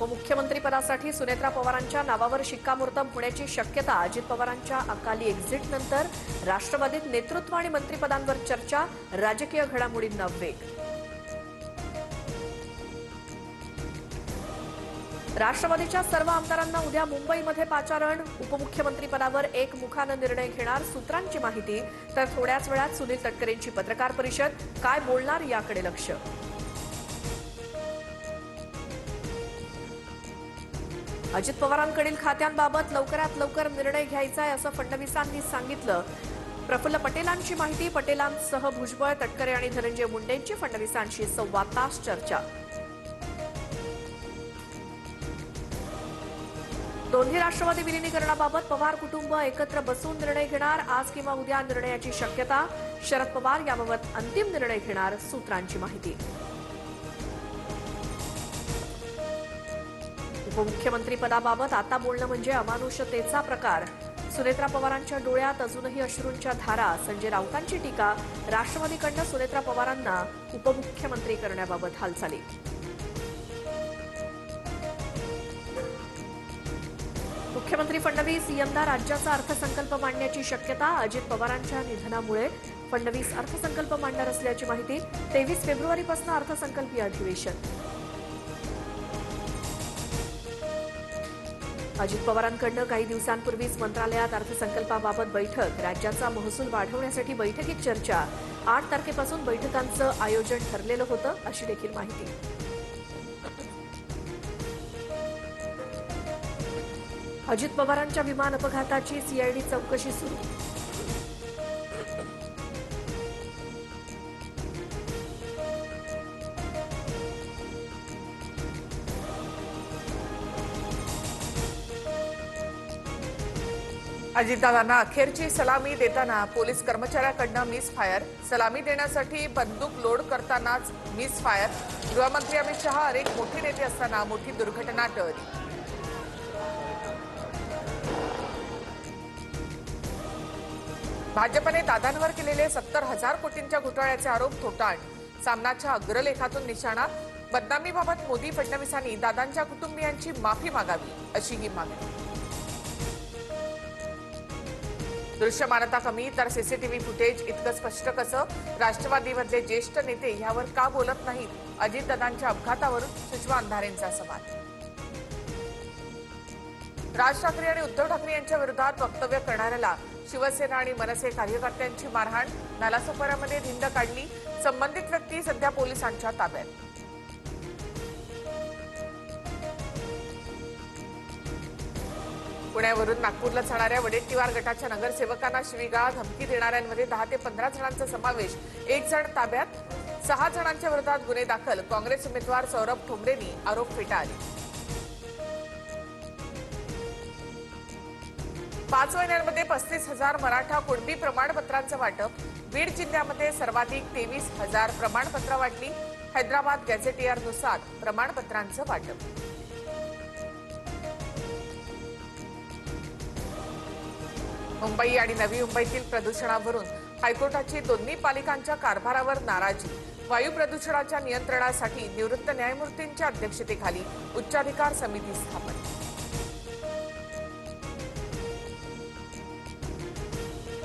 उपमुख्यमंत्रीपदासाठी सुनेत्रा पवारांच्या नावावर शिक्कामोर्तब होण्याची शक्यता. अजित पवारांच्या अकाली एक्झिटनंतर राष्ट्रवादीत नेतृत्व आणि मंत्रिपदांवर चर्चा. राजकीय घडामोडींना वेग. राष्ट्रवादीच्या सर्व आमदारांना उद्या मुंबईमध्ये पाचारण. उपमुख्यमंत्रीपदावर एकमुखानं निर्णय घेणार सूत्रांची माहिती. तर थोड्याच वेळात सुनील तटकरेंची पत्रकार परिषद. काय बोलणार याकडे लक्ष. अजित पवारांकडील खात्यांबाबत लवकरात लवकर निर्णय घ्यायचा आहे असं फडणवीसांनी सांगितलं. प्रफुल्ल पटेलांची माहिती. पटेलांसह भुजबळ, तटकरे आणि धनंजय मुंडेंची फडणवीसांशी 1.25 तास चर्चा. दोन्ही राष्ट्रवादी विलिनीकरणाबाबत पवार कुटुंब एकत्र बसून निर्णय घेणार. आज किंवा उद्या निर्णयाची शक्यता. शरद पवार याबाबत अंतिम निर्णय घेणार सूत्रांची माहिती. उपमुख्यमंत्रीपदाबाबत आता बोलणं म्हणजे अमानुषतेचा प्रकार. सुनेत्रा पवारांच्या डोळ्यात अजूनही अश्रूंच्या धारा. संजय राऊतांची टीका. राष्ट्रवादीकडनं सुनेत्रा पवारांना उपमुख्यमंत्री करण्याबाबत हालचाली. मुख्यमंत्री फडणवीस यंदा राज्याचा अर्थसंकल्प मांडण्याची शक्यता. अजित पवारांच्या निधनामुळे फडणवीस अर्थसंकल्प मांडणार असल्याची माहिती. 23 फेब्रुवारीपासून अर्थसंकल्पीय अधिवेशन. अजित पवारांकडनं काही दिवसांपूर्वीच मंत्रालयात अर्थसंकल्पाबाबत बैठक. राज्याचा महसूल वाढवण्यासाठी बैठकीत चर्चा. 8 तारखेपासून बैठकांचं आयोजन ठरलेलं होतं अशी देखील माहिती. अजित पवारांच्या विमान अपघाताची सीआयडी चौकशी सुरू. अजितदादांना अखेरची सलामी देताना पोलीस कर्मचाऱ्याकडनं मिसफायर. सलामी देण्यासाठी बंदूक लोड करतानाच मिसफायर. गृहमंत्री अमित शहा अनेक मोठे नेते असताना मोठी दुर्घटना टळली. भाजपने दादांवर केलेले 70,000 कोटींच्या घोटाळ्याचे आरोप थोटांड. सामनाच्या अग्रलेखातून निशाणा. बदनामीबाबत मोदी फडणवीसांनी दादांच्या कुटुंबियांची माफी मागावी अशी ही मागणी. दृश्यमानता कमी तर सीसीटीव्ही फुटेज इतकं स्पष्ट कसं. राष्ट्रवादीमधले ज्येष्ठ नेते यावर का बोलत नाहीत. अजितदादांच्या अपघातावरून सुषमा अंधारेंचा सवाल. राज ठाकरे आणि उद्धव ठाकरे यांच्या विरोधात वक्तव्य करणाऱ्याला शिवसेना आणि मनसे कार्यकर्त्यांची मारहाण. नालासोपाऱ्यामध्ये धिंड काढली. संबंधित व्यक्ती सध्या पोलिसांच्या ताब्यात. पुण्यावरून नागपूरला जाणाऱ्या वडेट्टीवार गटाच्या नगरसेवकांना शिवीगाळ धमकी देणाऱ्यांमध्ये 10 ते 15 जणांचा समावेश. 1 जण ताब्यात. 6 जणांच्या विरोधात गुन्हे दाखल. काँग्रेस उमेदवार सौरभ ठोंबरेंनी आरोप फेटाळले. 5 महिन्यांमध्ये 35,000 मराठा कुणबी प्रमाणपत्रांचं वाटप. बीड जिल्ह्यामध्ये सर्वाधिक 23,000 प्रमाणपत्र वाटली. हैदराबाद गॅझेटियरनुसार प्रमाणपत्रांचं वाटप. मुंबई आणि नवी मुंबईतील प्रदूषणावरून हायकोर्टाची दोन्ही पालिकांच्या कारभारावर नाराजी. वायू प्रदूषणाच्या नियंत्रणासाठी निवृत्त न्यायमूर्तींच्या अध्यक्षतेखाली उच्चाधिकार समिती स्थापन.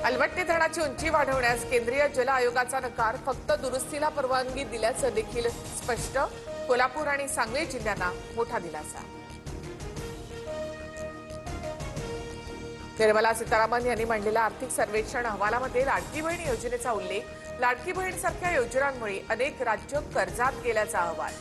अलमट्टी धरणाची उंची वाढवण्यास केंद्रीय जल आयोगाचा नकार. फक्त दुरुस्तीला परवानगी दिल्याचं देखील स्पष्ट. कोल्हापूर आणि सांगली जिल्ह्यांना मोठा दिलासा. निर्मला सीतारामन यांनी मांडलेल्या आर्थिक सर्वेक्षण अहवालामध्ये लाडकी बहीण योजनेचा उल्लेख. लाडकी बहीणसारख्या योजनांमुळे अनेक राज्य कर्जात गेल्याचा अहवाल.